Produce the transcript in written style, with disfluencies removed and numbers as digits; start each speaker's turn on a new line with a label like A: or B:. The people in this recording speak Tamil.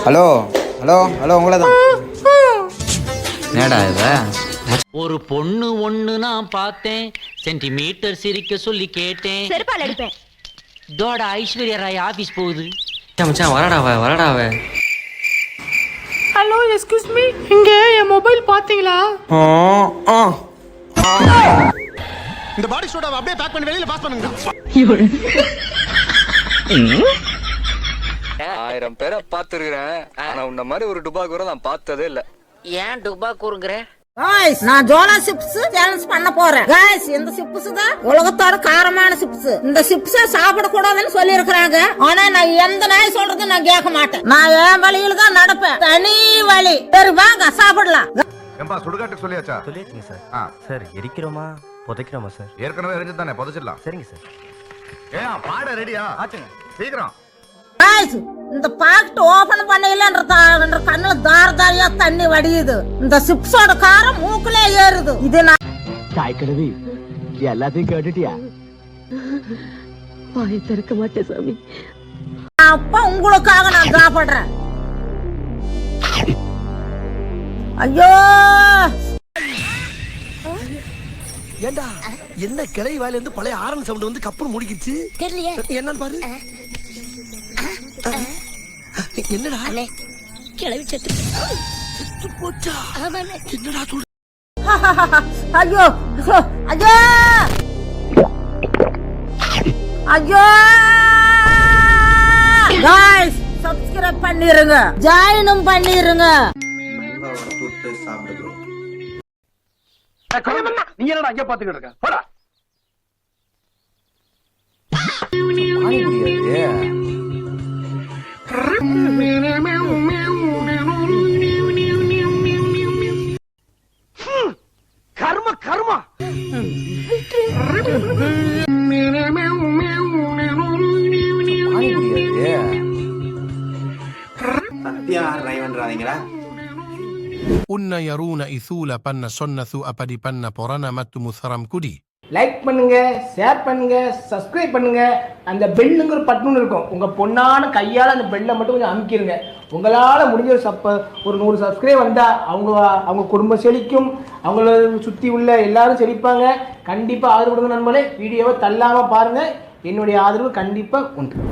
A: ஹலோ ஹலோ ஹலோ உங்களை தான். என்னடா இத?
B: ஒரு பொண்ணு ஒண்ணு நான் பார்த்தேன், சென்டிமீட்டர் சிரிக்க சொல்லி கேட்டேன்.
C: செருப்பால் அடிப்பேன்.
B: தோட ஐஸ்வர்யா ராய் ஆபீஸ் போகுது.
A: மச்சான் வரடாவ.
D: ஹலோ எக்ஸ்கியூஸ் மீ, இங்க என் மொபைல் பாத்தீங்களா?
E: இந்த பாடி சோடாவை அப்படியே பேக் பண்ணி வெளியில பாஸ் பண்ணுங்க.
F: 1000 பேரை பார்த்துருக்கிறேன், ஆனா உன்ன மாதிரி ஒரு டுபாக்கூரை நான் பார்த்ததே இல்ல.
B: ஏன் டுபாக்கூருங்கற?
G: காய்ஸ், நான் ஜோலா சிப்ஸ் சேலஞ்ச் பண்ண போறேன். காய்ஸ், இந்த சிப்ஸ் தான் உலகத்தோட காரமான சிப்ஸ். இந்த சிப்ஸ சாப்பிட கூடாதுன்னு சொல்லி இருக்காங்க. ஆனா நான் எந்த நாய் சொல்றது நான் கேட்க மாட்டேன். நான் என் வழியில தான் நடப்பேன், தனி வழி. சரி வாங்க சாப்பிடலாம்.
E: ஏம்பா சுடுகாட்டுக்கு சொல்லியாச்சா?
H: சொல்லியாச்சுங்க சார். சார் எரிக்கிறோமா புதைக்கிறோமா சார்?
E: ஏற்கனவே எரிஞ்சது தானே, புதைச்சிடலாம்.
H: சரிங்க சார்.
E: ஏன் பாட ரெடியா? ஆச்சுங்க, சீக்கிரம்.
G: காய்ஸ், இந்த பாக்கெட் ஓபன் பண்ணல கண்ணுல தாரதாரியா தண்ணி வடியுது. இந்த சிப்ஸோட காரம் மூக்குல ஏறுது. இது நான்
H: தாய் கடவி எல்லாத்தையும் கேட்டுட்டியா?
C: வாயை திறக்க மாட்டேன் சாமி.
G: அப்ப உங்களுக்காக நான் சாப்பிடுறேன். ஐயோ,
I: ஏண்டா என்ன கிளை வாயில இருந்து பழைய ஆரன் சவுண்ட் வந்து கப்புன்னு முடிக்கிச்சு.
C: தெரியலையே
I: என்னன்னு பாரு. என்னடா
C: கிளவி செத்து
I: போச்சா? என்னடா சொல்ற?
G: ஐயோ ஐயோ ஐயோ. गाइस சப்ஸ்கிரைப் பண்ணிருங்க, ஜாயினும் பண்ணிருங்க.
E: நீ என்னடா அங்க பாத்துக்கிட்டு இருக்க? போடா. கர்ம கர்மா.
J: உன்ன யரூன இசூல பன்ன சொன்னசு அப்படி பன்ன பொறன மத்து முசரம் குடி.
D: லைக் பண்ணுங்க, ஷேர் பண்ணுங்க, சப்ஸ்கிரைப் பண்ணுங்க. அந்த பெல்லுங்கிற பட்டன் இருக்கும், உங்க பொண்ணான கையால அந்த பெல்லை மட்டும் கொஞ்சம் அமுக்கிருங்க. உங்களால முடிஞ்ச ஒரு 100 சப்ஸ்கிரைப் வந்தா அவங்க குடும்பம் செழிக்கும், அவங்கள சுத்தி உள்ள எல்லாரும் செழிப்பாங்க. கண்டிப்பா ஆதரவு கொடுங்க நண்பர்களே. வீடியோவை தள்ளாம பாருங்க, என்னுடைய ஆதரவு கண்டிப்பா உண்டு.